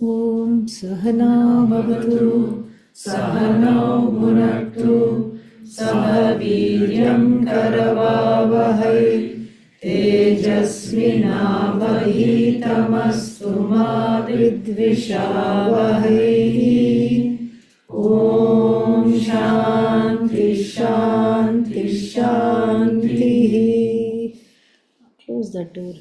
Om Sahana Bhavatu Sahano Bhunaktu Sahaviryam Karavavahai Tejasvinavahitamastu ma vidvishavahai. Om Shanti Shanti Shanti. Close that door.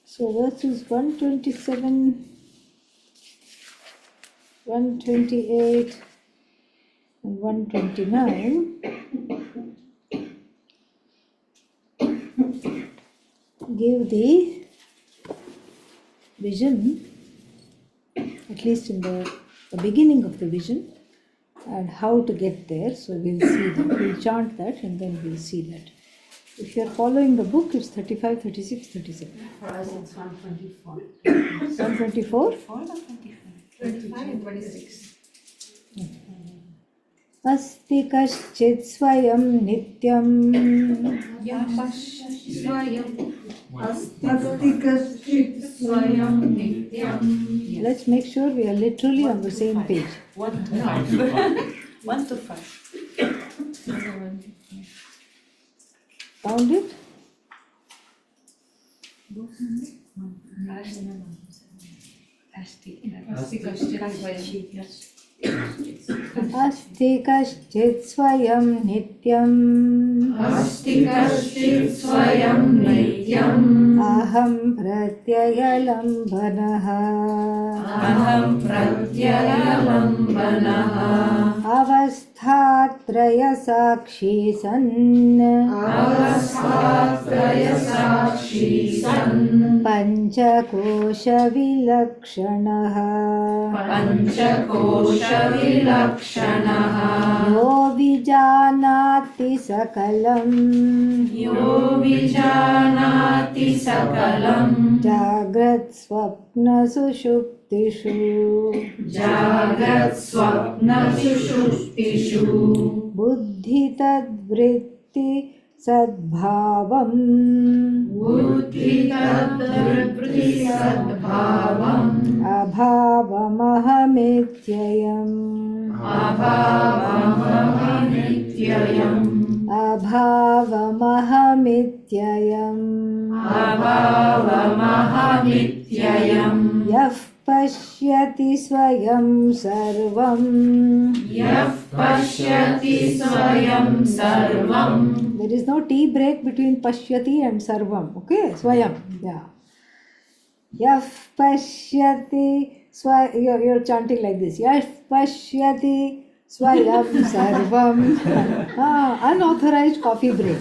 So verses 127, 128 and 129 give the vision, at least in the beginning of the vision, and how to get there. So we'll see that. We'll chant that and then we'll see that. If you're following the book, it's 35, 36, 37. For us, it's 124. 124? 25 and 26. अस्ति कश्चित् स्वयं नित्यं Let's make sure we are literally on the same page. 1 to 5. 1 to 5. Found it? अस्ति कश्चित् स्वयं नित्यम् अहं प्रत्ययलम्बनः अवस्थात्रयसाक्षी सन् पञ्चकोशविलक्षणः यो विजानाति सकलम् जाग्रत् स्वप्नसुषुप्तिषु बुद्धि तद्वृत्ति सद्भावम् अभावमहमित्ययम् यः पश्यति स्वयं सर्वम् There is no tea break between pashyati and sarvam. Okay, swayam. Yeah. Yah pashyati swayam. You're chanting like this. Yah pashyati swayam sarvam. Unauthorized coffee break.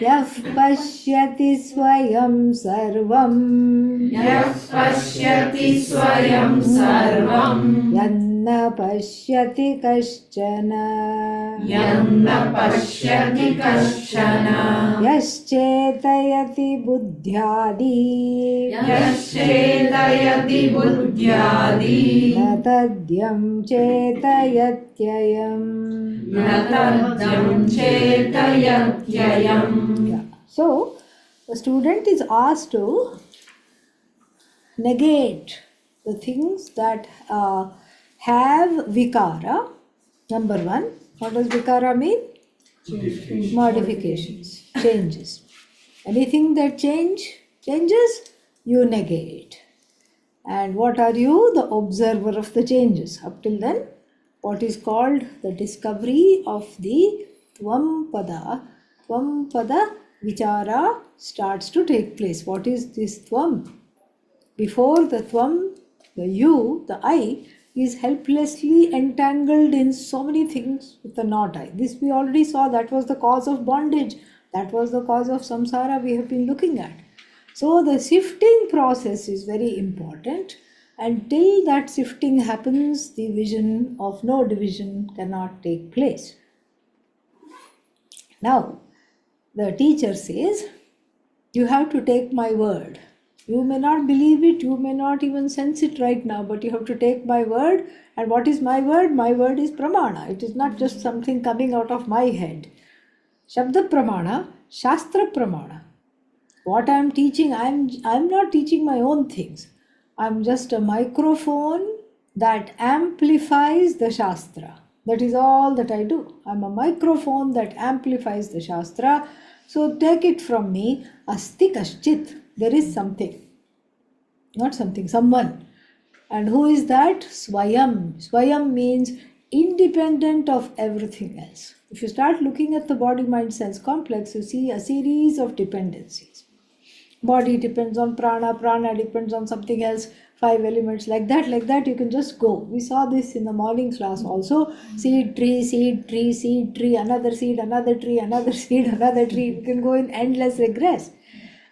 Yah pashyati swayam sarvam. Yanna pashyati kaschana. Yaschetayati buddhyadi. Natadyam chetayatyayam. Yeah. So, the student is asked to negate the things that have vikara. Number one, what does vikara mean? Modifications, changes. Anything that changes, you negate. And what are you? The observer of the changes. Up till then, what is called the discovery of the Tvam Pada Vichara starts to take place. What is this Tvam? Before the Tvam, the you, the I, is helplessly entangled in so many things with the not I. This we already saw, that was the cause of bondage. That was the cause of samsara we have been looking at. So the sifting process is very important. Until that sifting happens, the vision of no division cannot take place. Now, the teacher says, you have to take my word. You may not believe it, you may not even sense it right now, but you have to take my word. And what is my word? My word is pramana. It is not just something coming out of my head. Shabda pramana, Shastra pramana. What I am teaching, I'm not teaching my own things. I'm just a microphone that amplifies the Shastra. That is all that I do. I'm a microphone that amplifies the Shastra. So take it from me, asti kaschit. There is something. Not something, someone. And who is that? Swayam. Swayam means independent of everything else. If you start looking at the body, mind, sense complex, you see a series of dependencies. Body depends on prana, prana depends on something else, 5 elements, like that, you can just go. We saw this in the morning class also. Seed, tree, seed, tree, seed, tree, another seed, another tree, another seed, another tree. You can go in endless regress.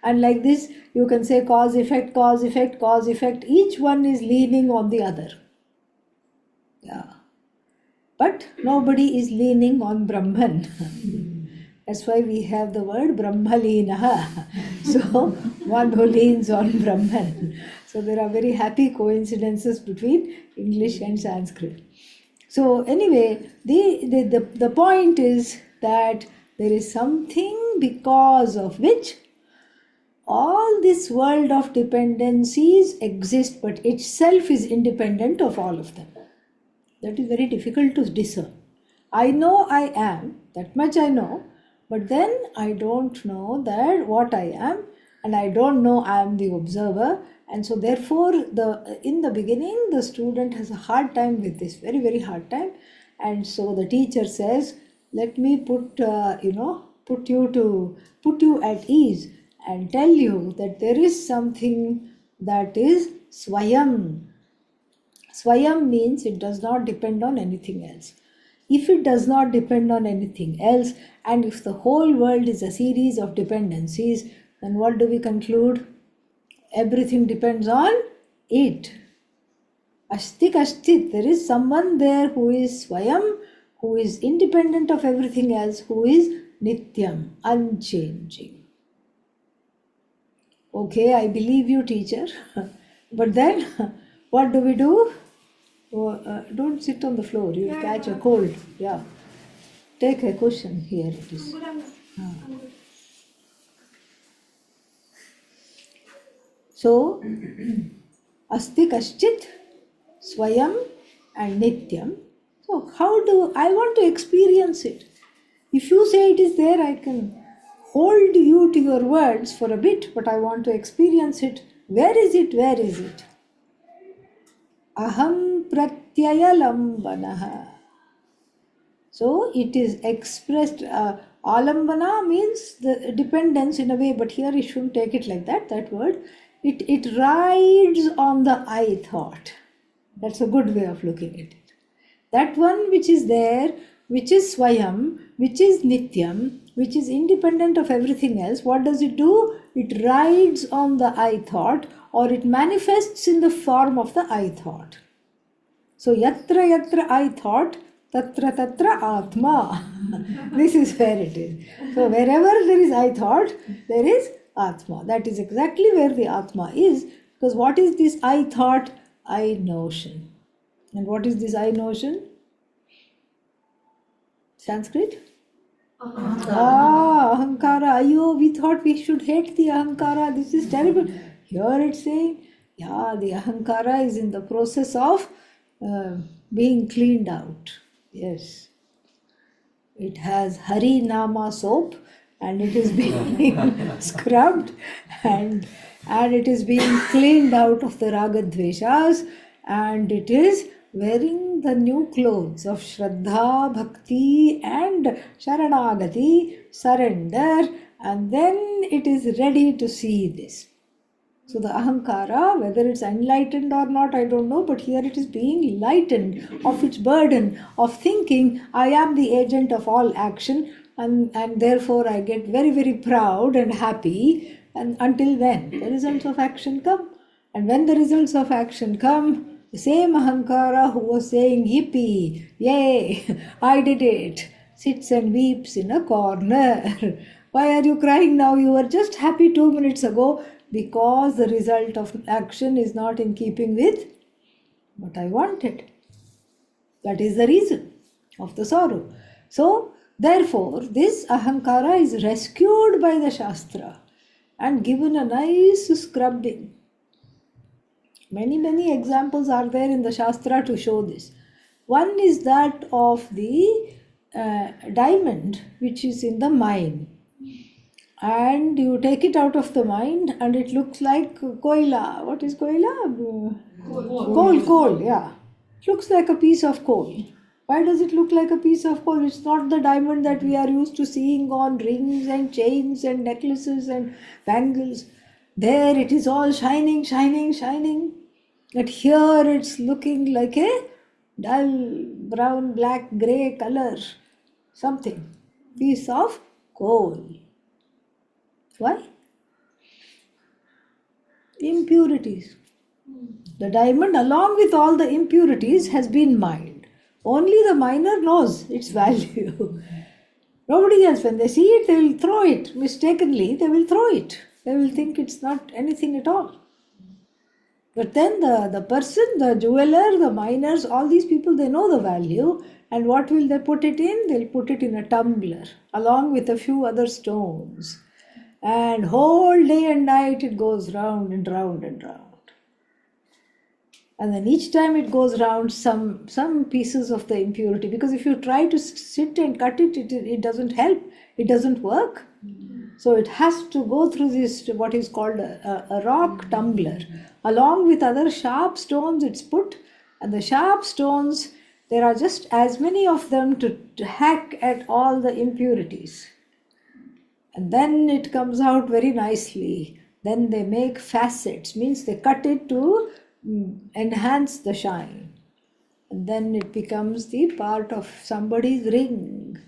And like this, you can say cause, effect, cause, effect, cause, effect. Each one is leaning on the other. Yeah. But nobody is leaning on Brahman. That's why we have the word Brahmalinaha. So, one who leans on Brahman. So, there are very happy coincidences between English and Sanskrit. So, anyway, the point is that there is something because of which all this world of dependencies exist, but itself is independent of all of them. That is very difficult to discern. I know I am, that much I know, but then I don't know that what I am, and I don't know I am the observer. And so therefore, in the beginning, the student has a hard time with this, very, very hard time. And so the teacher says, let me put you at ease and tell you that there is something that is Swayam. Swayam means it does not depend on anything else. If it does not depend on anything else, and if the whole world is a series of dependencies, then what do we conclude? Everything depends on it. Astik Ashtit, there is someone there who is Swayam, who is independent of everything else, who is Nityam, unchanging. Okay, I believe you, teacher. But then, what do we do? Don't sit on the floor, you'll catch a cold. Yeah. Take a cushion here. It is. So, Asti Kaschit, Swayam and Nityam. So, how do I want to experience it? If you say it is there, I can hold you to your words for a bit, but I want to experience it. Where is it? Where is it? Aham pratyaya lambanaha. So it is expressed. Alambana means the dependence in a way, but here you shouldn't take it like that. That word, it rides on the I thought. That's a good way of looking at it. That one which is there, which is Swayam, which is Nityam, which is independent of everything else. What does it do? It rides on the I thought, or it manifests in the form of the I thought. So yatra yatra I thought, tatra tatra atma. This is where it is. So wherever there is I thought, there is atma. That is exactly where the atma is. Because what is this I thought? I notion. And what is this I notion? Sanskrit? Ahankara. Ayo, we thought we should hate the ahankara. This is terrible. Here it's saying, yeah, the ahankara is in the process of being cleaned out. Yes. It has Hari Nama soap and it is being scrubbed and it is being cleaned out of the Ragadveshas, and it is wearing the new clothes of Shraddha, Bhakti and Sharanagati, surrender, and then it is ready to see this. So the ahankara, whether it's enlightened or not, I don't know, but here it is being lightened of its burden of thinking, I am the agent of all action, and therefore I get very, very proud and happy. And until when? The results of action come. And when the results of action come, the same ahankara who was saying, yippee, yay, I did it, sits and weeps in a corner. Why are you crying now? You were just happy 2 minutes ago. because the result of action is not in keeping with what I wanted. That is the reason of the sorrow. So, therefore, this ahankara is rescued by the Shastra and given a nice scrubbing. Many examples are there in the Shastra to show this. One is that of the diamond which is in the mine. And you take it out of the mine and it looks like koila. What is koila? Coal, yeah. It looks like a piece of coal. Why does it look like a piece of coal? It's not the diamond that we are used to seeing on rings and chains and necklaces and bangles. There it is all shining. But here it's looking like a dull brown, black, grey color. Something. Piece of coal. Why? Impurities. The diamond, along with all the impurities, has been mined. Only the miner knows its value. Nobody else, when they see it, they will throw it. Mistakenly, they will throw it. They will think it's not anything at all. But then the person, the jeweler, the miners, all these people, they know the value. And what will they put it in? They'll put it in a tumbler, along with a few other stones. And whole day and night it goes round and round and round. And then each time it goes round, some pieces of the impurity. Because if you try to sit and cut it, it doesn't help. It doesn't work. So it has to go through this, what is called a rock tumbler. Along with other sharp stones it's put. And the sharp stones, there are just as many of them to hack at all the impurities. And then it comes out very nicely. Then they make facets, means they cut it to enhance the shine. And then it becomes the part of somebody's ring.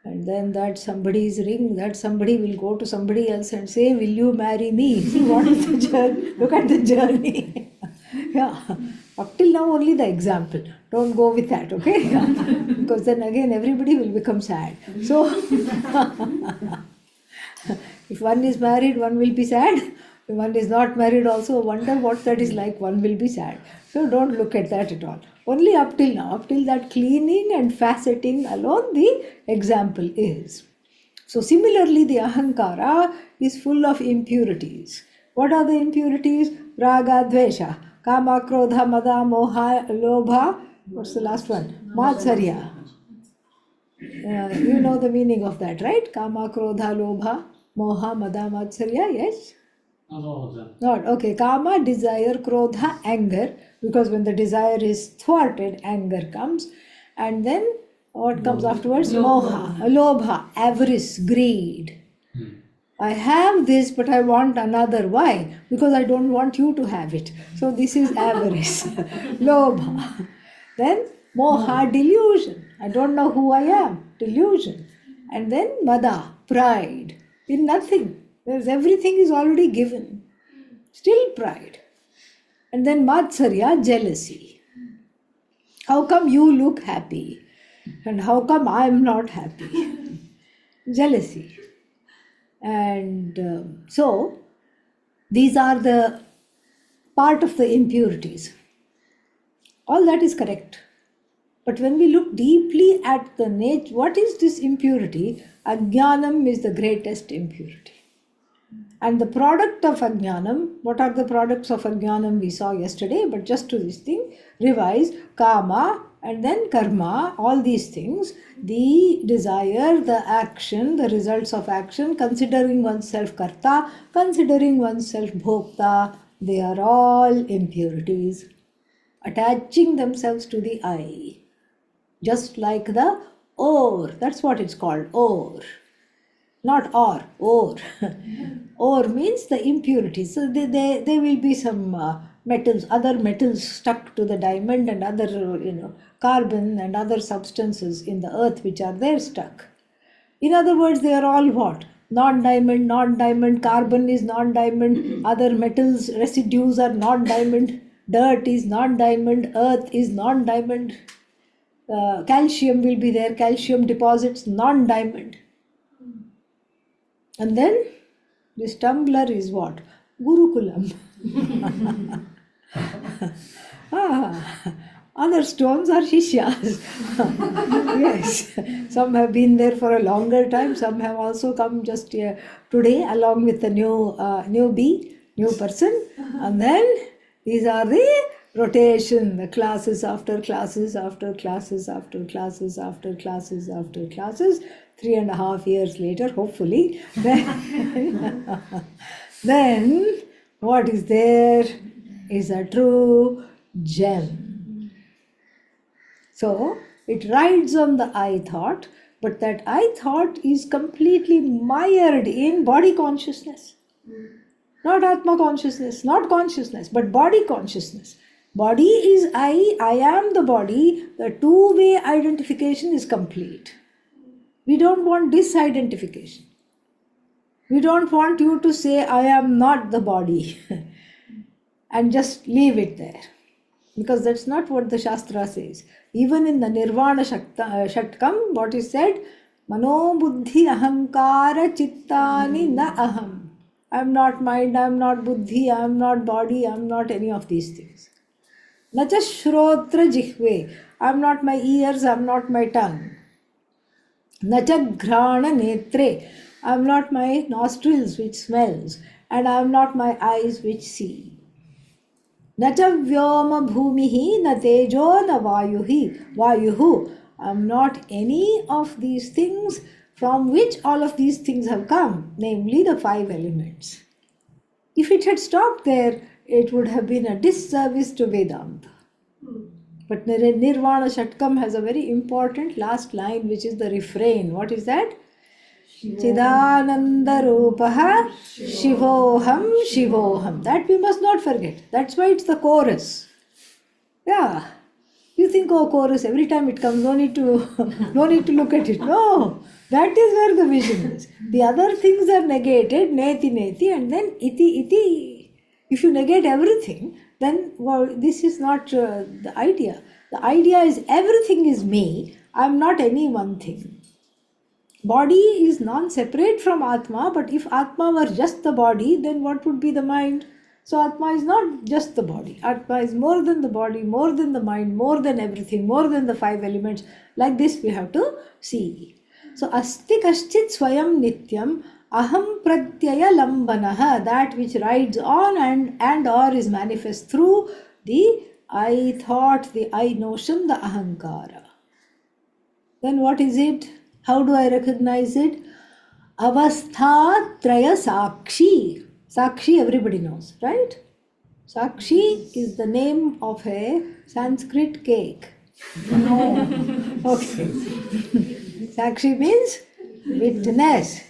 And then that somebody's ring, that somebody will go to somebody else and say, will you marry me? See, what is the journey? Look at the journey. Yeah. Up till now only the example. Don't go with that, okay? Yeah. Because then again everybody will become sad. So, if one is married, one will be sad. If one is not married also, wonder what that is like, one will be sad. So don't look at that at all. Only up till now, up till that cleaning and faceting alone, the example is. So similarly, the ahankara is full of impurities. What are the impurities? Raga, dvesha, kama, krodha, mada, moha, lobha. What's the last one? Matsarya. You know the meaning of that, right? Kama, krodha, lobha, moha, mada, matsarya, yes? Not, okay. Kama, desire, krodha, anger. Because when the desire is thwarted, anger comes. And then what comes afterwards? Moha, lobha, avarice, greed. I have this, but I want another. Why? Because I don't want you to have it. So this is avarice. Lobha. Then moha, delusion. I don't know who I am. Delusion. And then mada, pride. In nothing. There's everything is already given. Still pride. And then matsarya, jealousy. How come you look happy? And how come I am not happy? Jealousy. And so, these are the part of the impurities. All that is correct. But when we look deeply at the nature, what is this impurity? Ajnanam is the greatest impurity. And the product of ajnanam, what are the products of ajnanam we saw yesterday, but just to this thing, revise, kama and then karma, all these things, the desire, the action, the results of action, considering oneself karta, considering oneself bhokta, they are all impurities, attaching themselves to the I. Just like the ore, that's what it's called, ore. Not ore. Ore means the impurities. So there will be some metals, other metals stuck to the diamond and other, carbon and other substances in the earth which are there stuck. In other words, they are all what? Non-diamond, carbon is non-diamond, other metals, residues are non-diamond, dirt is non-diamond, earth is non-diamond, calcium will be there, calcium deposits non-diamond. And then This tumbler is what? Gurukulam. Other stones are Shishyas. Yes, some have been there for a longer time, some have also come just today along with the new person. And then these are the rotation, the classes after classes after classes after classes after classes after classes. 3.5 years later, hopefully, then what is there is a true gem. So it rides on the I thought, but that I thought is completely mired in body consciousness. Not Atma consciousness, not consciousness, but body consciousness. Body is I am the body. The two-way identification is complete. We don't want disidentification. We don't want you to say, I am not the body and just leave it there. Because that's not what the Shastra says. Even in the Nirvana Shatkam, what is said? Mano buddhi ahankara chittani na aham. I am not mind, I am not buddhi, I am not body, I am not any of these things. Nacha shrotra jihve. I am not my ears, I am not my tongue. Nacha ghrana netre. I am not my nostrils which smells, and I am not my eyes which see. Nacha vyoma bhumihi na tejo na vayuhu. I am not any of these things from which all of these things have come, namely the 5 elements. If it had stopped there, it would have been a disservice to Vedanta. But Nirvana Shatkam has a very important last line, which is the refrain. What is that? Chidananda Rupaha Shivoham Shivoham. That we must not forget. That's why it's the chorus. Yeah. You think, oh, chorus, every time it comes, no need to look at it. No. That is where the vision is. The other things are negated, neti neti, and then iti iti. If you negate everything, then, well, this is not the idea. The idea is everything is me. I am not any one thing. Body is non-separate from Atma, but if Atma were just the body, then what would be the mind? So Atma is not just the body. Atma is more than the body, more than the mind, more than everything, more than the 5 elements. Like this we have to see. So asti kaschit swayam nityam aham pratyaya lambanaha, that which rides on and or is manifest through the I thought, the I notion, the ahankara. Then what is it? How do I recognize it? Avastha traya sakshi. Sakshi everybody knows, right? Sakshi is the name of a Sanskrit cake. No. Okay. Sakshi means witness.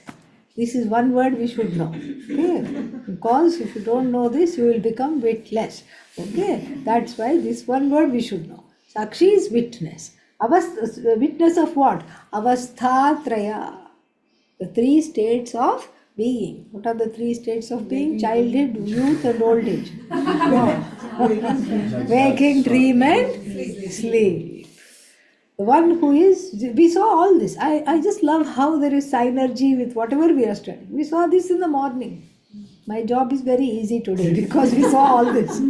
This is one word we should know. Okay? Because if you don't know this, you will become witless. Okay? That's why this one word we should know. Sakshi is witness. Witness of what? Avasthatraya. The 3 states of being. What are the 3 states of being? Childhood, youth and old age. Waking, dream and sleep. The one who is, we saw all this. I just love how there is synergy with whatever we are studying. We saw this in the morning. My job is very easy today because we saw all this.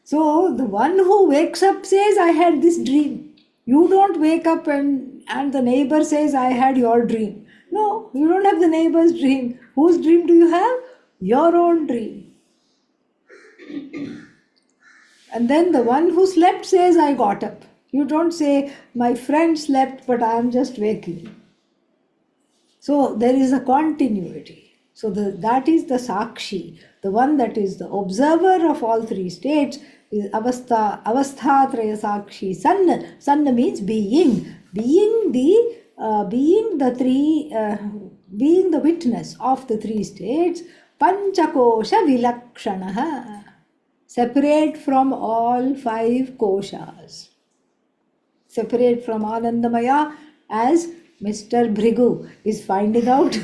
So the one who wakes up says, I had this dream. You don't wake up and the neighbor says, I had your dream. No, you don't have the neighbor's dream. Whose dream do you have? Your own dream. And then the one who slept says, I got up. You don't say, my friend slept, but I am just waking. So there is a continuity. So that is the Sakshi. The one that is the observer of all 3 states is Avastha Traya Sakshi. Sanna means being. Being the witness of the 3 states. Panchakosha Vilakshanaha. Separate from all 5 koshas. Separate from Anandamaya, as Mr. Bhrigu is finding out.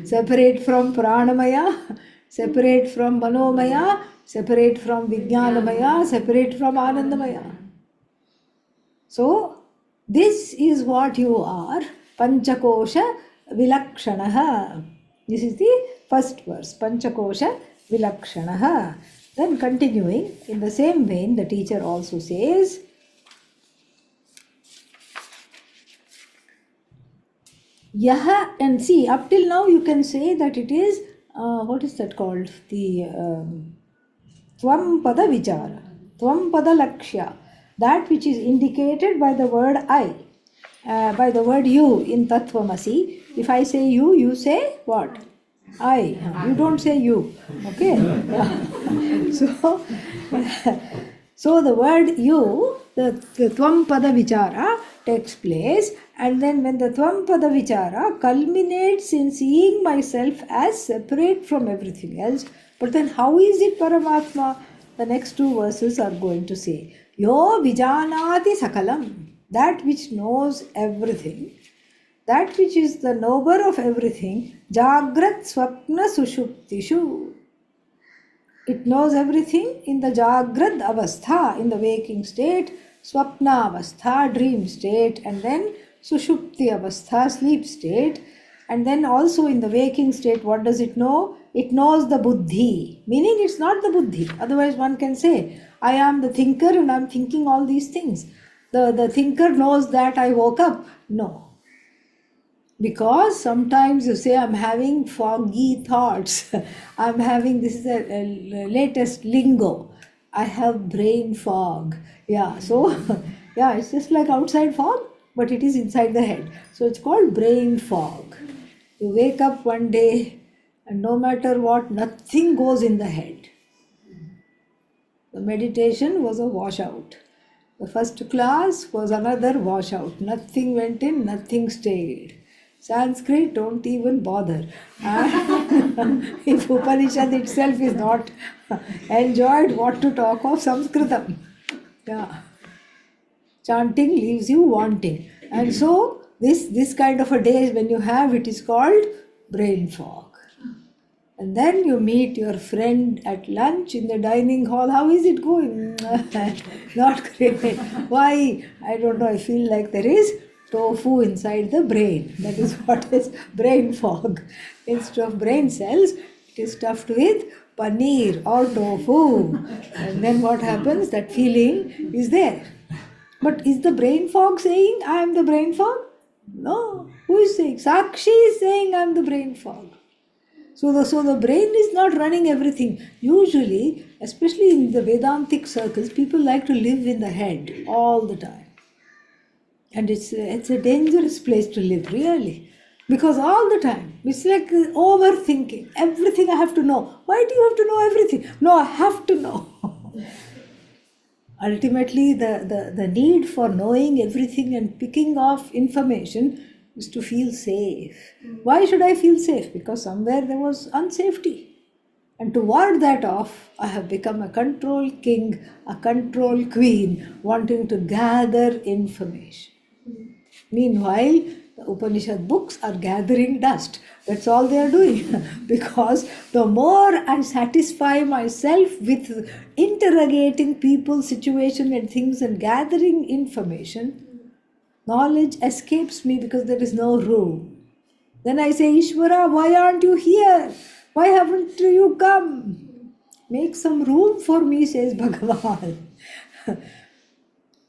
Separate from Pranamaya, separate from Manomaya, separate from Vijnanamaya, separate from Anandamaya. So, this is what you are. Panchakosha Vilakshanaha. This is the first verse, Panchakosha Vilakshanaha. Then continuing, in the same vein, the teacher also says, Yaha, and see, up till now you can say that it is, what is that called? The Tvam Pada Vichara, Tvam Pada Lakshya, that which is indicated by the word I, by the word you in Tattvamasi. If I say you, you say what? I. You don't say you. Okay? So, so the word you, the Tvam Pada Vichara takes place, and then when the Tvam Pada Vichara culminates in seeing myself as separate from everything else, but then how is it Paramatma? The next two verses are going to say, Yo Vijanati Sakalam, that which knows everything, that which is the knower of everything, Jagrat Swapna Sushuptishu. It knows everything in the Jagrat Avastha, in the waking state, Swapna Avastha, dream state, and then Sushupti Avastha, sleep state. And then also in the waking state, what does it know? It knows the Buddhi, meaning it's not the Buddhi. Otherwise one can say, I am the thinker and I'm thinking all these things. The thinker knows that I woke up. No. Because sometimes you say, I'm having foggy thoughts. I'm having, this is a latest lingo. I have brain fog. Yeah, so, yeah, it's just like outside fog, but it is inside the head. So it's called brain fog. You wake up one day and no matter what, nothing goes in the head. The meditation was a washout. The first class was another washout. Nothing went in, nothing stayed. Sanskrit, don't even bother. If Upanishad itself is not enjoyed, what to talk of Sanskritam? Yeah. Chanting leaves you wanting. And so, this kind of a day when you have, it is called brain fog. And then you meet your friend at lunch in the dining hall. How is it going? Not great. Why? I don't know. I feel like there is tofu inside the brain. That is what is brain fog. Instead of brain cells, it is stuffed with paneer or tofu. And then what happens? That feeling is there. But is the brain fog saying, I am the brain fog? No. Who is saying? Sakshi is saying, I am the brain fog. So the brain is not running everything. Usually, especially in the Vedantic circles, people like to live in the head all the time. And it's a dangerous place to live, really. Because all the time, it's like overthinking. Everything I have to know. Why do you have to know everything? No, I have to know. Ultimately, the need for knowing everything and picking off information is to feel safe. Why should I feel safe? Because somewhere there was unsafety. And to ward that off, I have become a control king, a control queen, wanting to gather information. Meanwhile, the Upanishad books are gathering dust. That's all they are doing. Because the more I satisfy myself with interrogating people, situation and things and gathering information, knowledge escapes me because there is no room. Then I say, Ishvara, why aren't you here? Why haven't you come? Make some room for me, says Bhagavan.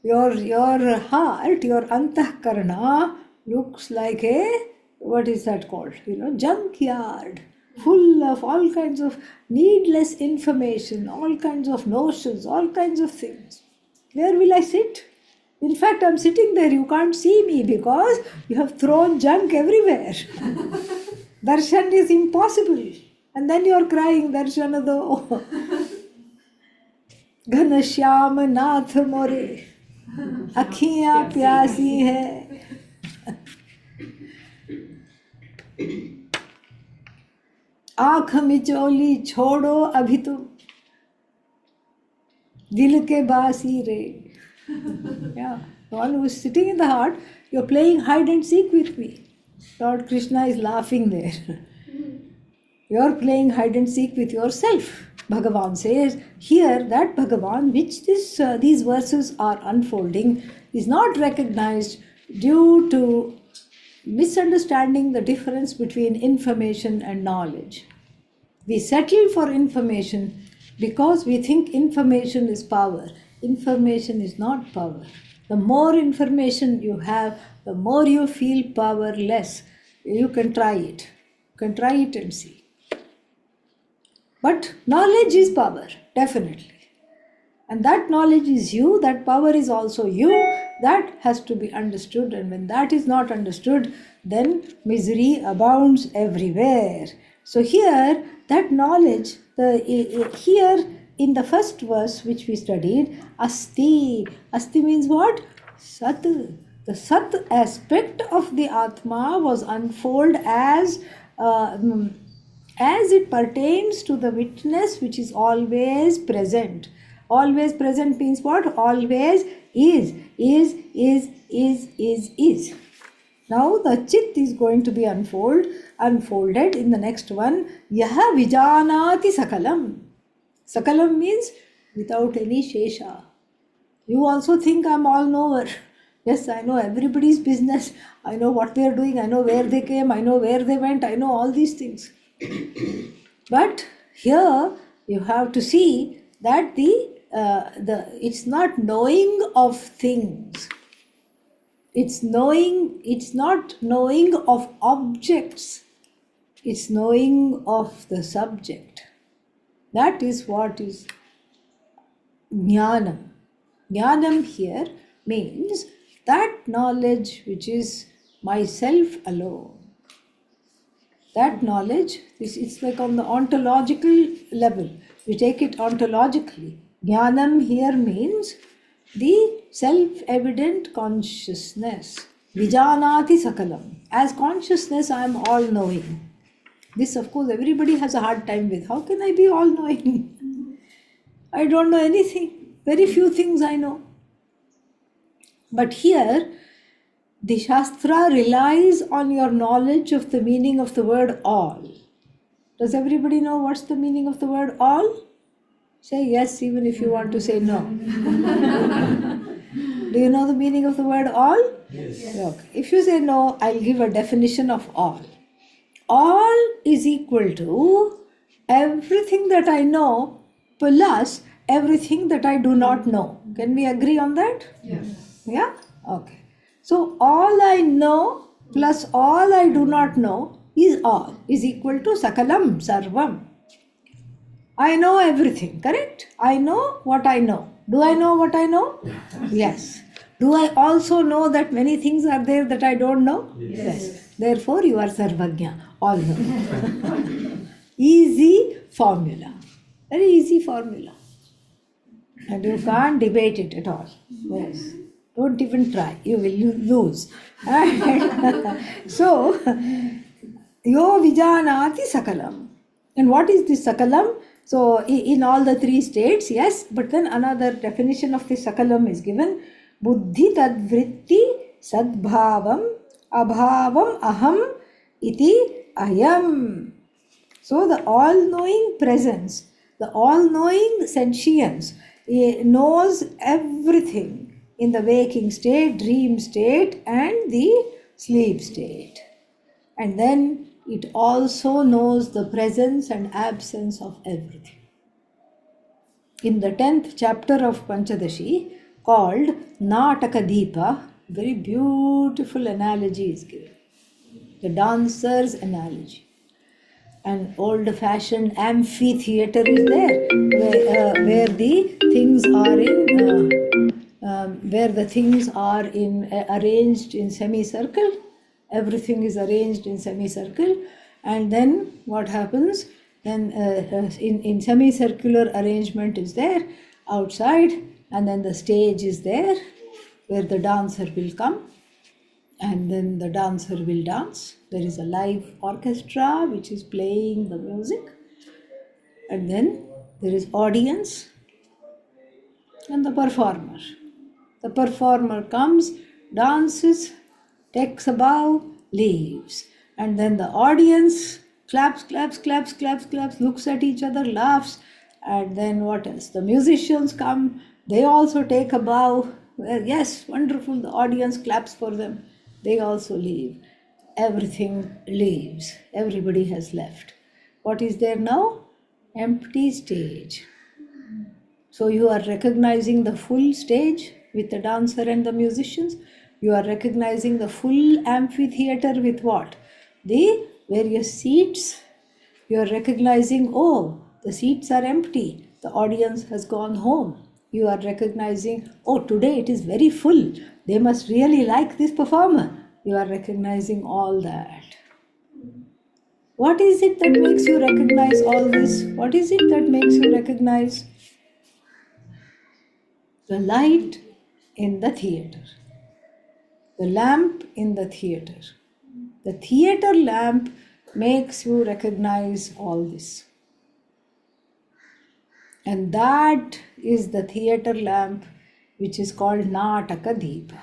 Your heart, your antahkarana looks like a, what is that called? Junkyard. Full of all kinds of needless information, all kinds of notions, all kinds of things. Where will I sit? In fact, I'm sitting there, you can't see me because you have thrown junk everywhere. Darshan is impossible. And then you're crying, Darshana do. Ghanashyam Nath More. Akhiyan pyasi hai. आँख मिचोली छोड़ो अभी तुम दिल के बासी रे. Yeah, the one who is sitting in the heart, you're playing hide and seek with me. Lord Krishna is laughing there. You're playing hide and seek with yourself. Bhagavan says here that Bhagavan, which these verses are unfolding, is not recognized due to misunderstanding the difference between information and knowledge. We settle for information because we think information is power. Information is not power. The more information you have, the more you feel powerless. You can try it. You can try it and see. But knowledge is power, definitely. And that knowledge is you, that power is also you. That has to be understood. And when that is not understood, then misery abounds everywhere. So here, that knowledge, here in the first verse which we studied, Asti. Asti means what? Sat. The Sat aspect of the Atma was unfolded as it pertains to the witness which is always present. Always present means what? Always is. Now the Chit is going to be unfolded in the next one. Yaha Vijanati Sakalam. Sakalam means without any Shesha. You also think I'm all knower. Yes, I know everybody's business. I know what they are doing. I know where they came. I know where they went. I know all these things. But here you have to see that it's not knowing of things. It's not knowing of objects. It's knowing of the subject. That is what is jnanam. Jnanam here means that knowledge which is myself alone. That knowledge, it's like on the ontological level. We take it ontologically. Jnanam here means the self-evident consciousness. Vijanati Sakalam. As consciousness, I am all-knowing. This, of course, everybody has a hard time with. How can I be all-knowing? I don't know anything. Very few things I know. But here, the Shastra relies on your knowledge of the meaning of the word all. Does everybody know what's the meaning of the word all? Say yes, even if you want to say no. Do you know the meaning of the word all? Yes. Okay. If you say no, I'll give a definition of all. All is equal to everything that I know plus everything that I do not know. Can we agree on that? Yes. Yeah? Okay. So all I know plus all I do not know is equal to Sakalam, Sarvam. I know everything, correct? I know what I know. Do I know what I know? Yes. Do I also know that many things are there that I don't know? Yes. Therefore, you are Sarvagya, all know. Easy formula. Very easy formula. And you can't debate it at all. Yes. Don't even try. You will lose. So, Yo Vijanati Sakalam. And what is this Sakalam? So, in all the three states, yes, but then another definition of this Sakalam is given. Buddhi tadvritti sadbhavam abhavam aham iti ayam. So, the all-knowing presence, the all-knowing sentience knows everything in the waking state, dream state, and the sleep state. And then it also knows the presence and absence of everything. In the 10th chapter of Panchadashi, called Nataka Deepa, very beautiful analogy is given. The dancer's analogy. An old-fashioned amphitheater is there, where the things are arranged in semicircle. Everything is arranged in semicircle, and then what happens? Then in semicircular arrangement is there outside, and then the stage is there where the dancer will come, and then the dancer will dance. There is a live orchestra which is playing the music, and then there is audience and the performer. The performer comes, dances, takes a bow, leaves. And then the audience claps, looks at each other, laughs. And then what else? The musicians come, they also take a bow. Well, yes, wonderful, the audience claps for them. They also leave. everything leaves. Everybody has left. What is there now? Empty stage. So you are recognizing the full stage with the dancer and the musicians. You are recognizing the full amphitheater with what? The various seats. You are recognizing, oh, the seats are empty. The audience has gone home. You are recognizing, oh, today it is very full. They must really like this performer. You are recognizing all that. What is it that makes you recognize all this? What is it that makes you recognize the light in the theater? The lamp in the theater. The theater lamp makes you recognize all this. And that is the theater lamp which is called Nataka Deepa.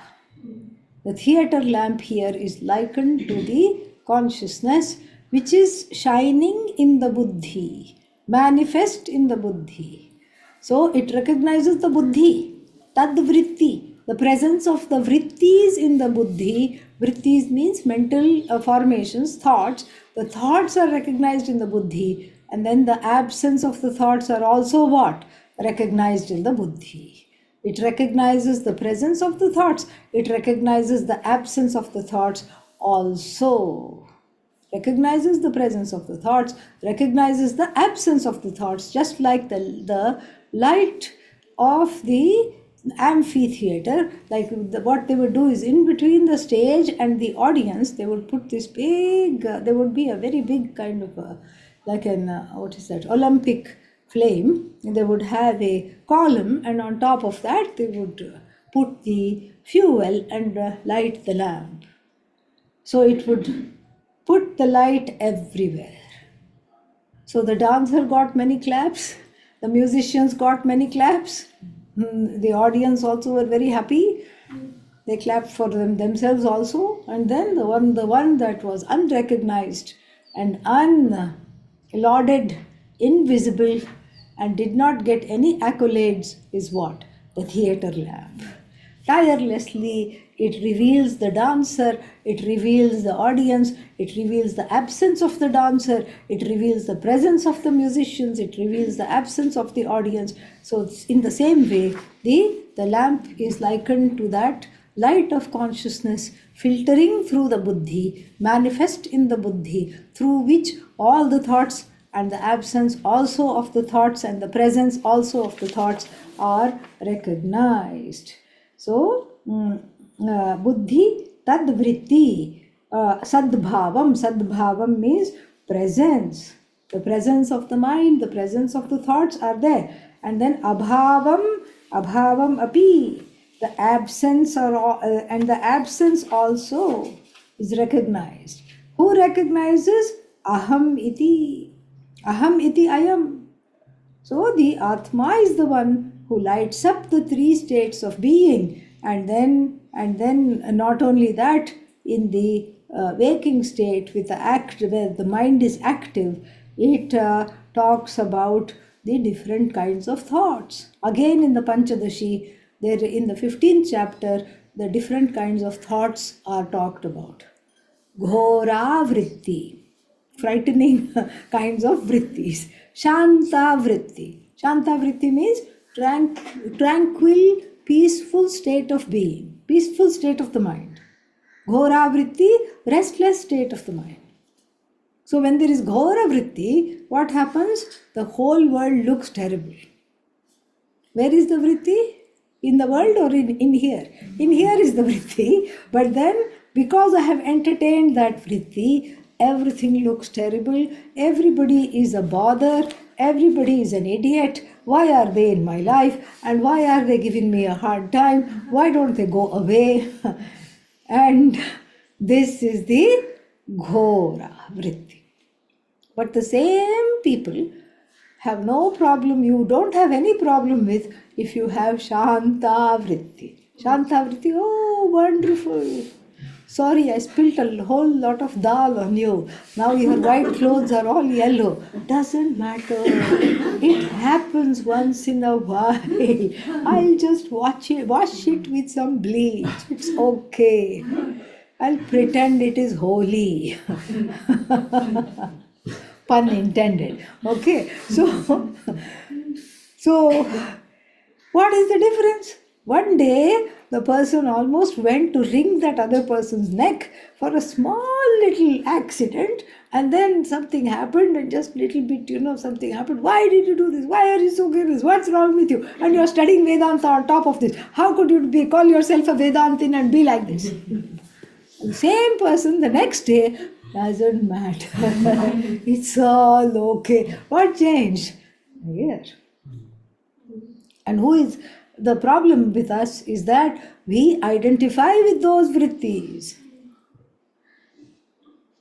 The theater lamp here is likened to the consciousness which is shining in the buddhi, manifest in the buddhi. So it recognizes the buddhi, tad vritti, the presence of the vrittis in the buddhi. Vrittis means mental formations, thoughts. The thoughts are recognized in the buddhi, and then the absence of the thoughts are also what? Recognized in the buddhi. It recognizes the presence of the thoughts. It recognizes the absence of the thoughts also. Recognizes the presence of the thoughts, recognizes the absence of the thoughts, just like the light of the amphitheater. Like what they would do is, in between the stage and the audience, they would put this big, there would be a very big kind of like an, what is that, Olympic flame. They would have a column, and on top of that they would put the fuel and light the lamp. So it would put the light everywhere. So the dancer got many claps, the musicians got many claps, the audience also were very happy. They clapped for themselves also. And then the one that was unrecognized and unlauded, invisible, and did not get any accolades is what? The theater lamp. Tirelessly, it reveals the dancer, it reveals the audience, it reveals the absence of the dancer, it reveals the presence of the musicians, it reveals the absence of the audience. So in the same way, the lamp is likened to that light of consciousness filtering through the buddhi, manifest in the buddhi, through which all the thoughts and the absence also of the thoughts and the presence also of the thoughts are recognized. So, buddhi tad vritti, sadbhavam means presence. The presence of the mind, the presence of the thoughts are there. And then abhavam api, the absence and the absence also is recognized. Who recognizes? Aham iti ayam. So the Atma is the one who lights up the three states of being, and then not only that, in the waking state with the act where the mind is active, it talks about the different kinds of thoughts. Again in the Panchadashi, there in the 15th chapter, the different kinds of thoughts are talked about. Ghora vritti, frightening kinds of vrittis. Shanta vritti. Shanta vritti means tranquil, peaceful state of being, peaceful state of the mind. Ghora vritti, restless state of the mind. So when there is ghora vritti, what happens? The whole world looks terrible. Where is the vritti? In the world or in here? In here is the vritti, but then because I have entertained that vritti, everything looks terrible, everybody is a bother, everybody is an idiot. Why are they in my life? And why are they giving me a hard time? Why don't they go away? And this is the ghora vritti. But the same people have no problem, you don't have any problem with if you have Shanta vritti. Shanta vritti, oh wonderful. Sorry, I spilt a whole lot of dal on you. Now your white clothes are all yellow. Doesn't matter. It happens once in a while. I'll just wash it with some bleach. It's okay. I'll pretend it is holy. Pun intended. Okay, so what is the difference? One day, the person almost went to wring that other person's neck for a small little accident, and then something happened, and just little bit, something happened. Why did you do this? Why are you so careless? What's wrong with you? And you're studying Vedanta on top of this. How could you call yourself a Vedantin and be like this? The same person the next day doesn't matter. It's all okay. What changed? Here. And who is the problem with us is that we identify with those vrittis.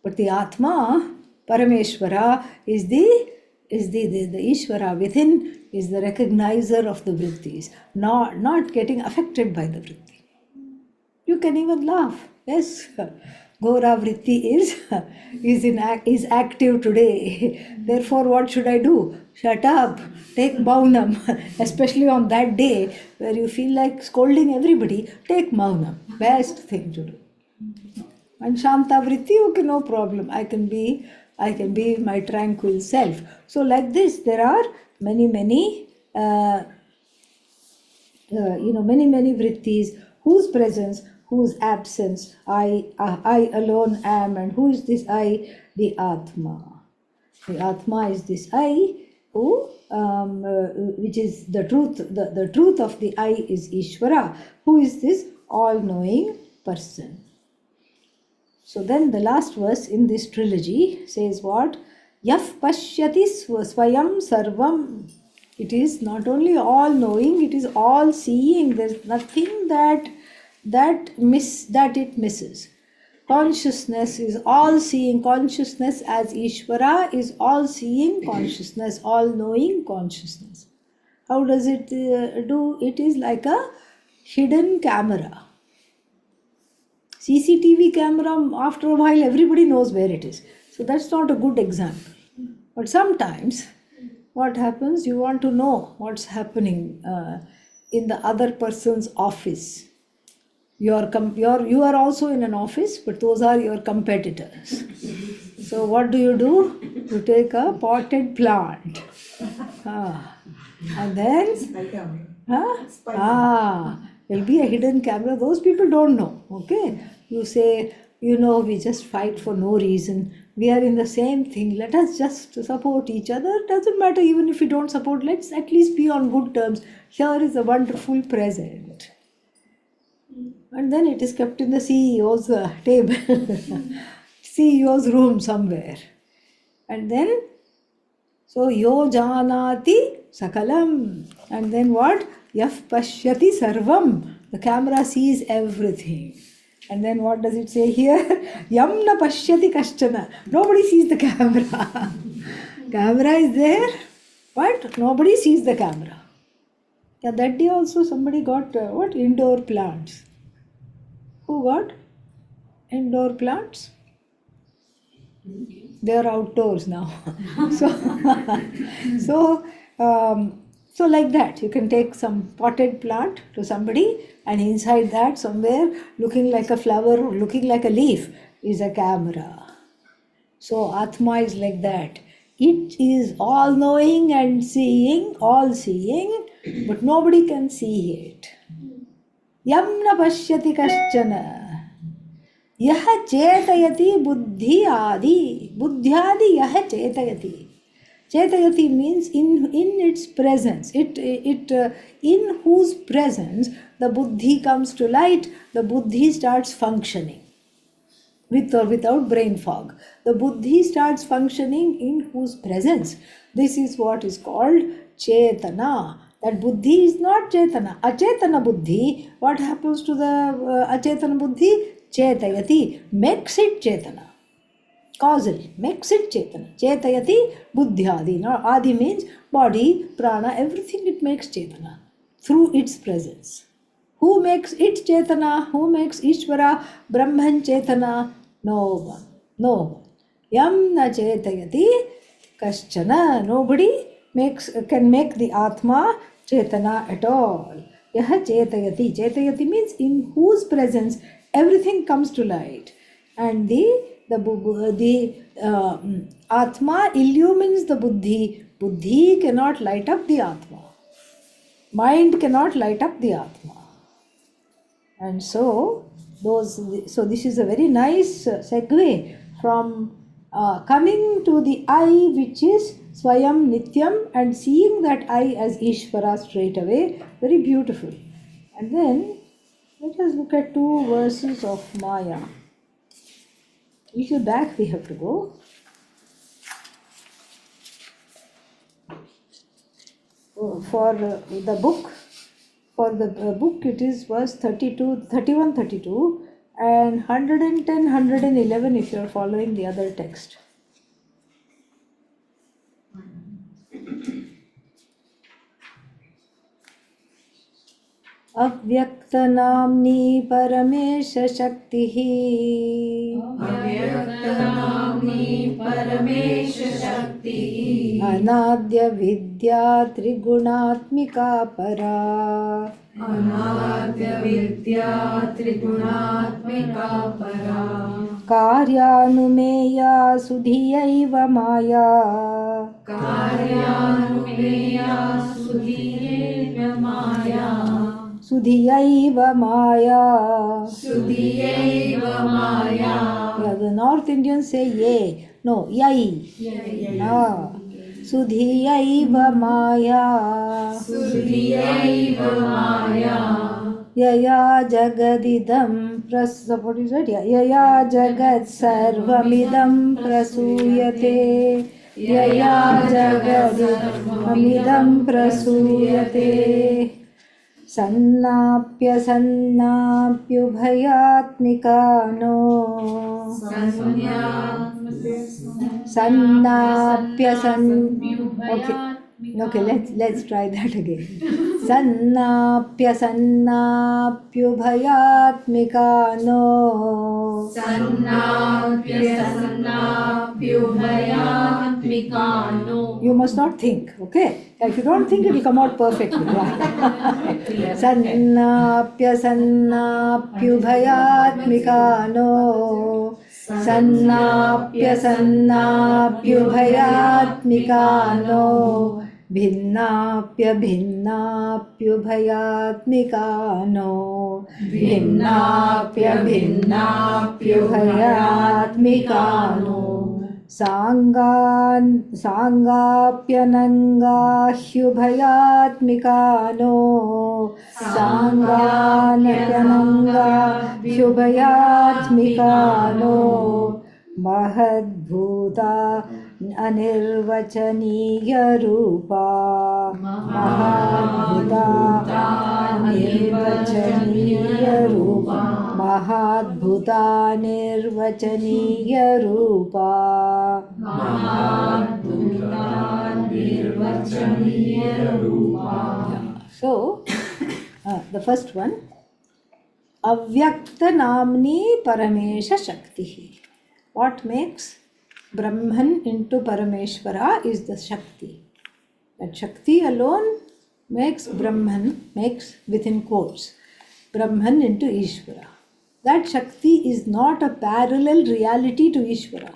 But the Atma, Parameshwara, is the Ishvara within, is the recognizer of the vrittis, not getting affected by the vritti. You can even laugh. Yes, Gora vritti is active today. Therefore, what should I do? Shut up. Take Maunam. Especially on that day where you feel like scolding everybody, take Maunam. Best thing to do. And Shanta vritti, okay, no problem. I can be my tranquil self. So like this, there are many vrittis whose presence, whose absence I alone am. And who is this I? The Atma. The Atma is this I who, which is the truth. The truth of the I is Ishvara, who is this all-knowing person. So then the last verse in this trilogy says what? Yaf pashyati swayam sarvam. It is not only all-knowing, it is all-seeing. There is nothing that it misses. Consciousness is all-seeing. Consciousness as Ishvara is all-seeing consciousness, all-knowing consciousness. How does it do? It is like a hidden camera. CCTV camera, after a while, everybody knows where it is. So that's not a good example. But sometimes, what happens? You want to know what's happening in the other person's office. You are also in an office, but those are your competitors. So what do? You take a potted plant. And then there'll be a hidden camera. Those people don't know. Okay, you say, we just fight for no reason. We are in the same thing. Let us just support each other. Doesn't matter even if we don't support. Let's at least be on good terms. Here is a wonderful present. And then it is kept in the CEO's table, CEO's room somewhere. And then, so yo janati sakalam. And then what? Yaf pashyati sarvam. The camera sees everything. And then what does it say here? Yam na pashyati kashchana. Nobody sees the camera. Camera is there, but nobody sees the camera. Yeah, that day also somebody got indoor plants. Who got indoor plants? They are outdoors now. So like that, you can take some potted plant to somebody, and inside that somewhere, looking like a flower or looking like a leaf, is a camera. So Atma is like that. It is all-knowing and seeing, all-seeing, but nobody can see it. Yam na pashyati kaschana. Yaha chetayati buddhi adi. Buddhyadi yaha chetayati. Chetayati means in its presence. In whose presence the buddhi comes to light, the buddhi starts functioning. With or without brain fog. The buddhi starts functioning in whose presence. This is what is called chetana. That buddhi is not chetana. Achetana buddhi, what happens to the achetana buddhi? Chetayati, makes it chetana. Causal, makes it chetana. Chetayati buddhyadi. Now adi means body, prana, everything it makes chetana through its presence. Who makes it chetana? Who makes Ishvara, Brahman chetana? No one. No one. Yam na chetayati kaschana. Nobody can make the Atma chetana at all. Yaha chetayati. Chetayati means in whose presence everything comes to light. And the Atma illumines the Buddhi. Buddhi cannot light up the Atma. Mind cannot light up the Atma. And so this is a very nice segue from coming to the I, which is Swayam Nityam, and seeing that I as Ishvara straight away. Very beautiful. And then let us look at 2 verses of Maya. Little back we have to go. For the book it is verse 31, 32 and 110, 111 if you are following the other text. Avyaktanamni Paramesha Shaktihi Avyaktanamni Paramesha Shakti Anadya Vidya Trigunatmika Para Anadya Vidya Trigunatmika Para Karyanumeya Sudhiyaiva Maya Karyanumeya Sudhiyaiva Maya Sudhiyaiva Maya. Sudhiyaiva Maya. Yeah, the North Indians say ye. No, yai. Ah. Sudhiyaiva Maya. Sudhiyaiva Maya. Yaya Jagadidam what is it? Yaya Jagad Sarvamidam Prasuyate. Yaya Jagadidam Prasuyate. Sannapyubhayatmikano Okay, let's try that again. Sannapyubhayatmikano You must not think, okay? If you don't think, it will come out perfectly. Sannapyubhayatmikano Sannapyubhayatmikano Bhinnapyubhayatmikano Bhinnapyubhayatmikano Sangapyanangahyubhayatmikano Sangapyanangahyubhayatmikano Mahadbhuta Anirvachaniya Rupa Mahadbhuta Anirvachaniya Rupa Mahadbhuta Nirvachaniya Rupa Mahadbhuta Nirvachaniya Rupa. So, the first one, Avyakta Namni Paramesha Shakti. What makes Brahman into Parameshvara is the Shakti. That Shakti alone makes Brahman, makes within quotes, Brahman into Ishvara. That Shakti is not a parallel reality to Ishvara.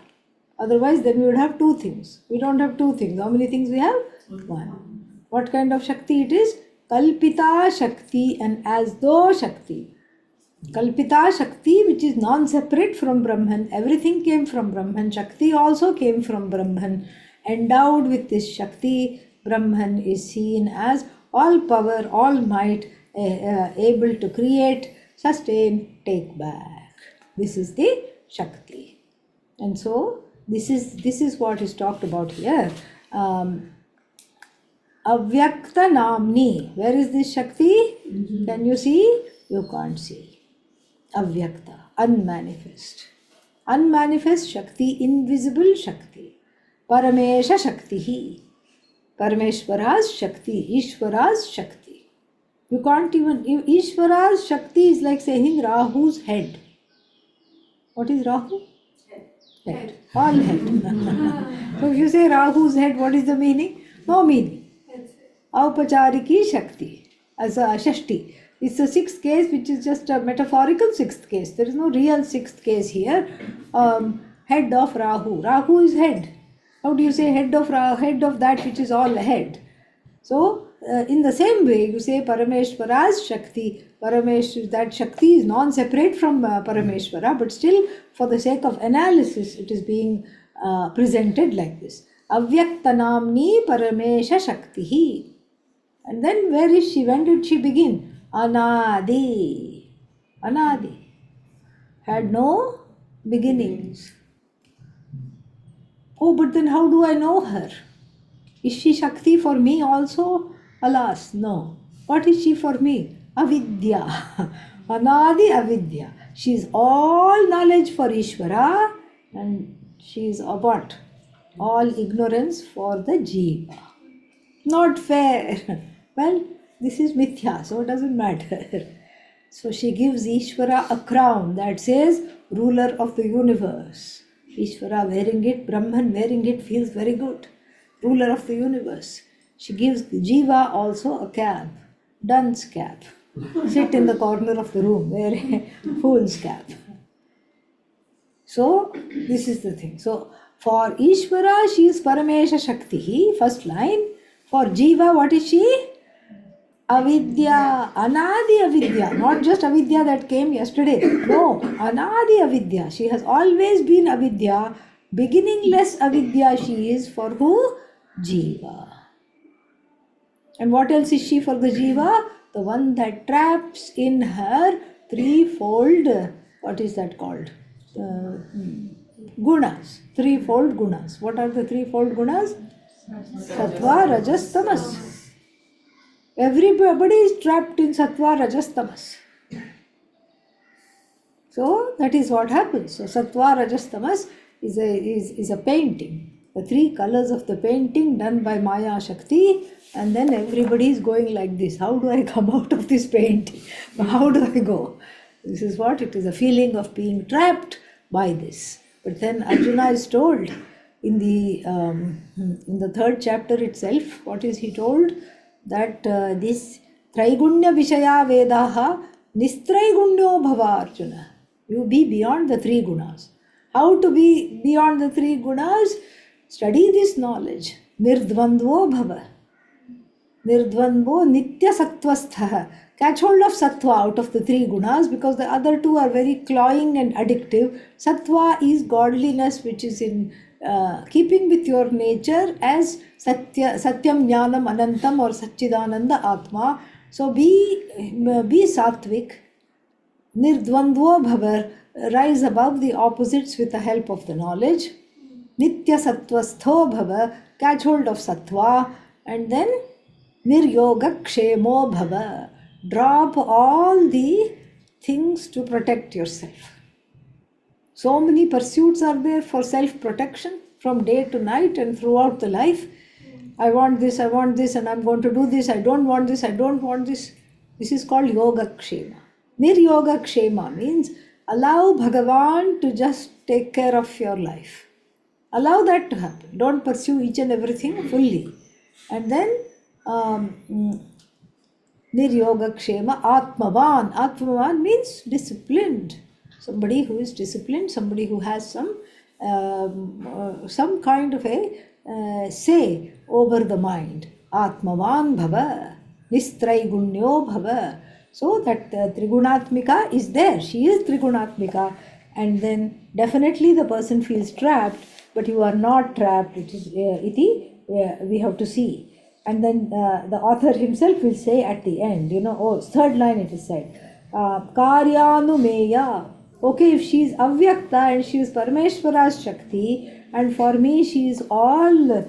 Otherwise, then we would have 2 things. We don't have 2 things. How many things we have? 1. What kind of Shakti it is? Kalpita Shakti and as though Shakti. Kalpita Shakti, which is non-separate from Brahman. Everything came from Brahman. Shakti also came from Brahman. Endowed with this Shakti, Brahman is seen as all power, all might, able to create, sustain, take back. This is the Shakti. And so, this is what is talked about here. Avyakta Namni. Where is this Shakti? Can you see? You can't see. Avyakta, unmanifest. Unmanifest Shakti, invisible Shakti. Paramesha Shakti. Parameshvara's Shakti, Ishvara's Shakti. You can't even, Ishvara's Shakti is like saying Rahu's head. What is Rahu? Head. All head. So if you say Rahu's head, what is the meaning? No meaning. Aupachariki Shakti, as a Shashti. It's a sixth case which is just a metaphorical sixth case. There is no real sixth case here. Head of Rahu. Rahu is head. How do you say head of that which is all head? So, in the same way, you say Parameshwara's Shakti. That Shakti is non-separate from Parameshwara, but still, for the sake of analysis, it is being presented like this. Avyaktanamni Paramesha Shaktihi. And then where is she? When did she begin? Anadi. Anadi. Had no beginnings. Oh, but then how do I know her? Is she Shakti for me also? Alas, no. What is she for me? Avidya. Anadi Avidya. She is all knowledge for Ishvara and she is what? All ignorance for the Jiva. Not fair. Well, this is Mithya, so it doesn't matter. So she gives Ishvara a crown that says ruler of the universe. Ishvara wearing it, Brahman wearing it feels very good. Ruler of the universe. She gives the Jiva also a cap, dunce cap. Sit in the corner of the room, wear a fool's cap. So, this is the thing. So, for Ishvara, she is Paramesha Shakti, first line. For Jiva, what is she? Avidya, Anadi Avidya, not just Avidya that came yesterday. No, Anadi Avidya. She has always been Avidya. Beginningless Avidya she is for who? Jiva. And what else is she for the Jiva? The one that traps in her threefold, what is that called? Gunas. Threefold gunas. What are the threefold gunas? Sattva, Rajas, Tamas. Everybody is trapped in Sattva, Rajas, Tamas. So that is what happens. So Sattva, Rajas, Tamas is a painting. The three colors of the painting done by Maya Shakti, and then everybody is going like this. How do I come out of this painting? How do I go? This is what it is, a feeling of being trapped by this. But then Arjuna is told in the third chapter itself, what is he told? That this Traigunya Vishaya Vedaha Nistraigunyo Bhava Arjuna. You be beyond the three gunas. How to be beyond the three gunas? Study this knowledge. Nirdvandvo Bhava. Nirdvandvo Nitya Sattvastha. Catch hold of Sattva out of the three gunas, because the other two are very cloying and addictive. Sattva is godliness which is in keeping with your nature as Satyam Jnanam Anantam or Satchidananda Atma. So be sattvic, Nirdvandvo Bhavar, rise above the opposites with the help of the knowledge. Nitya Sattvastho Bhava, catch hold of Sattva, and then Niryoga Kshemo Bhava, drop all the things to protect yourself. So many pursuits are there for self-protection from day to night and throughout the life. I want this, and I'm going to do this. I don't want this, I don't want this. This is called Yoga Kshema. Niryoga Kshema means allow Bhagavan to just take care of your life. Allow that to happen. Don't pursue each and everything fully. And then Niryoga Kshema Atmavan. Atmavan means disciplined. Somebody who is disciplined, somebody who has some kind of a say over the mind. Atmavan Bhava, Nistraigunyo Bhava. So that Trigunatmika is there. She is Trigunatmika. And then definitely the person feels trapped, but you are not trapped. It is we have to see. And then the author himself will say at the end, third line it is said, Karyanumeya. Okay, if she is Avyakta and she is Parameshwara's Shakti, and for me she is all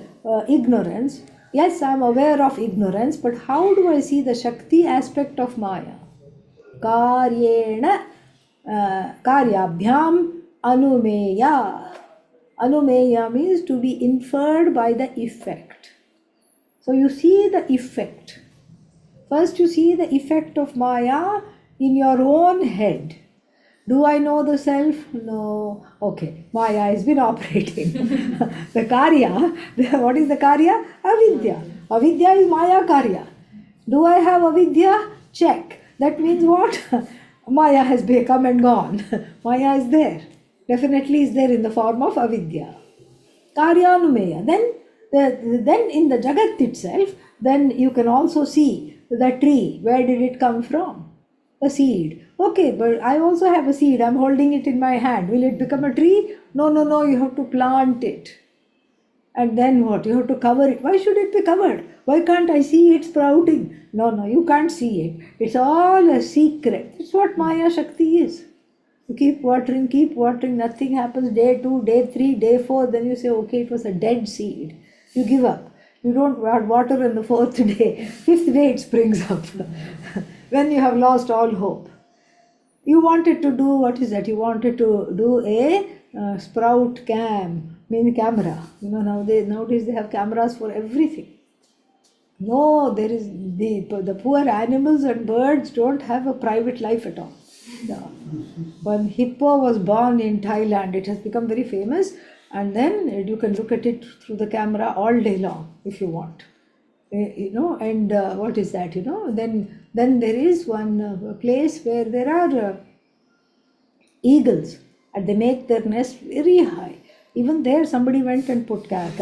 ignorance. Yes, I am aware of ignorance, but how do I see the Shakti aspect of Maya? Karyena, Karyabhyam Anumeya. Anumeya means to be inferred by the effect. So you see the effect. First you see the effect of Maya in your own head. Do I know the self? No. Okay, Maya has been operating. The Karya, what is the Karya? Avidya. Avidya is Maya Karya. Do I have Avidya? Check. That means what? Maya has come and gone. Maya is there. Definitely is there in the form of avidya. Karyanumeya. Then in the Jagat itself, then you can also see the tree. Where did it come from? A seed. Okay, but I also have a seed. I'm holding it in my hand. Will it become a tree? No, no, no. You have to plant it. And then what? You have to cover it. Why should it be covered? Why can't I see it sprouting? No, no, you can't see it. It's all a secret. That's what Maya Shakti is. You keep watering, nothing happens. Day 2, day 3, day 4, then you say, okay, it was a dead seed. You give up. You don't water on the 4th day. 5th day it springs up. When you have lost all hope. You wanted to do, what is that? You wanted to do a sprout camera. Nowadays they have cameras for everything. No, there is the poor animals and birds don't have a private life at all. One hippo was born in Thailand. It has become very famous, and then you can look at it through the camera all day long if you want. And what is that? Then there is one place where there are eagles, and they make their nest very high. Even there, somebody went and put camera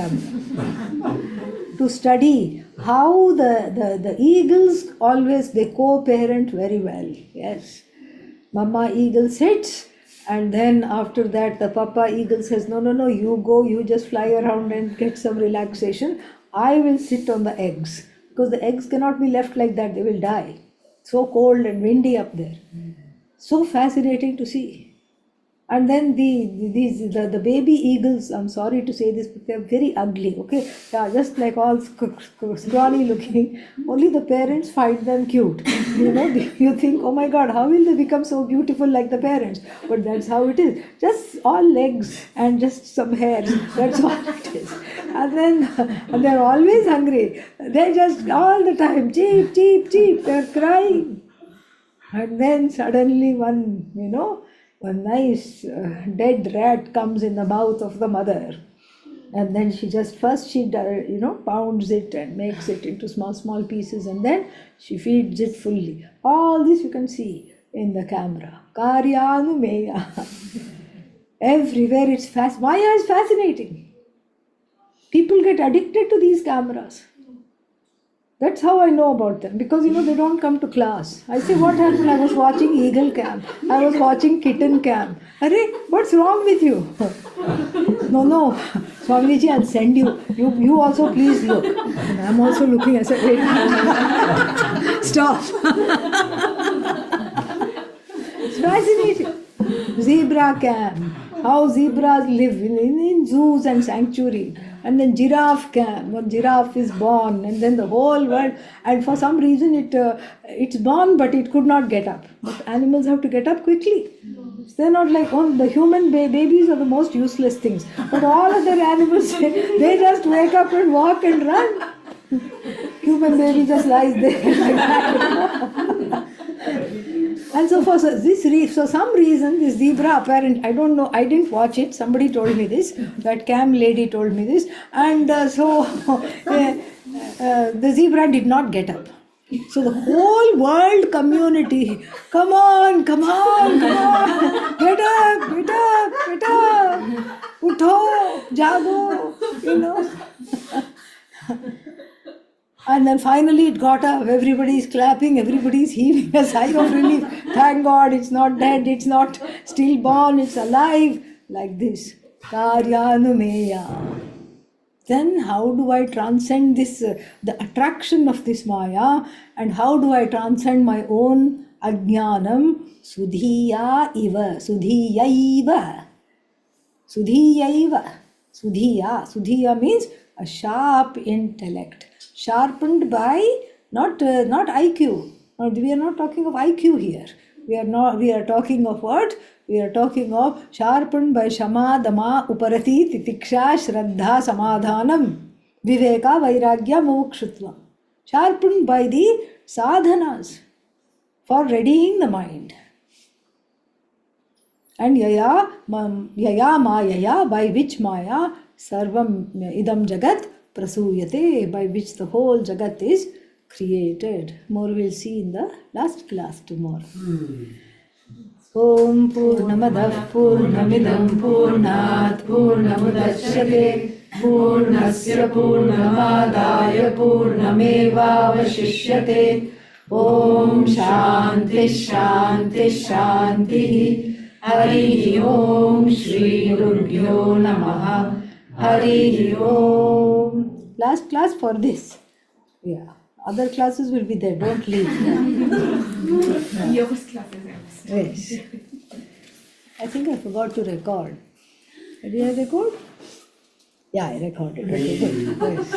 to study how the eagles always they co-parent very well. Yes. Mama eagle sits, and then after that the papa eagle says, no, no, no, you go, you just fly around and get some relaxation. I will sit on the eggs, because the eggs cannot be left like that, they will die. So cold and windy up there. So fascinating to see. And then the baby eagles, I'm sorry to say this, but they're very ugly, okay? Yeah, just like all scrawny looking. Only the parents find them cute. You think, oh my God, how will they become so beautiful like the parents? But that's how it is. Just all legs and just some hairs. That's all it is. And they're always hungry. They just all the time, cheep, cheep, cheep. They're crying. And then suddenly one nice dead rat comes in the mouth of the mother, and then she pounds it and makes it into small pieces, and then she feeds it fully. All this you can see in the camera. Karyanumeya. Everywhere it's Maya is fascinating. People get addicted to these cameras. That's how I know about them, because they don't come to class. I say, what happened? I was watching eagle cam. I was watching kitten cam. Arey, what's wrong with you? No, Swamiji, I'll send you. You also please look. And I'm also looking. I said, wait, stop. It's fascinating. Zebra cam. How zebras live in zoos and sanctuary. And then giraffe cam, when giraffe is born, and then the whole world, and for some reason it's born, but it could not get up. But animals have to get up quickly. They're not like, the human babies are the most useless things. But all other animals, they just wake up and walk and run. Human baby just lies there like that. And so for some reason, this zebra I don't know, I didn't watch it, somebody told me this, that cam lady told me this, and the zebra did not get up. So the whole world community, come on, get up, utho, jago, And then finally it got up, everybody is clapping, everybody is heaving a sigh of relief. Thank God it's not dead, it's not stillborn, it's alive. Like this. Karyanumeya. Then how do I transcend this, the attraction of this Maya, and how do I transcend my own ajnanam? Sudhiya iva, sudhiyaiva. Sudhiyaiva. Sudhiya means a sharp intellect. Sharpened by not IQ. We are not talking of IQ here. We are talking of what? We are talking of sharpened by Shama, Dama, Uparati, Titiksha, Shraddha, Samadhanam, Viveka, Vairagya, Mokshutva. Sharpened by the sadhanas for readying the mind. And Yaya Mayaya, by which Maya, Sarvam Idam Jagat, Prasuyate, by which the whole Jagat is created. More we'll see in the last class tomorrow. Om Purnamadah Purnamidam Purnat Purnamudachyate Purnasya Purnamadaya Purnamevavashishyate. Om Shanti Shanti Shanti. Hari Om Shri Gurubhyo Namaha. Hari Om. Last class for this. Yeah. Other classes will be there. Don't leave. Yoga's classes. Yes. I think I forgot to record. Did I record? Yeah, I recorded. Okay, good. Yes.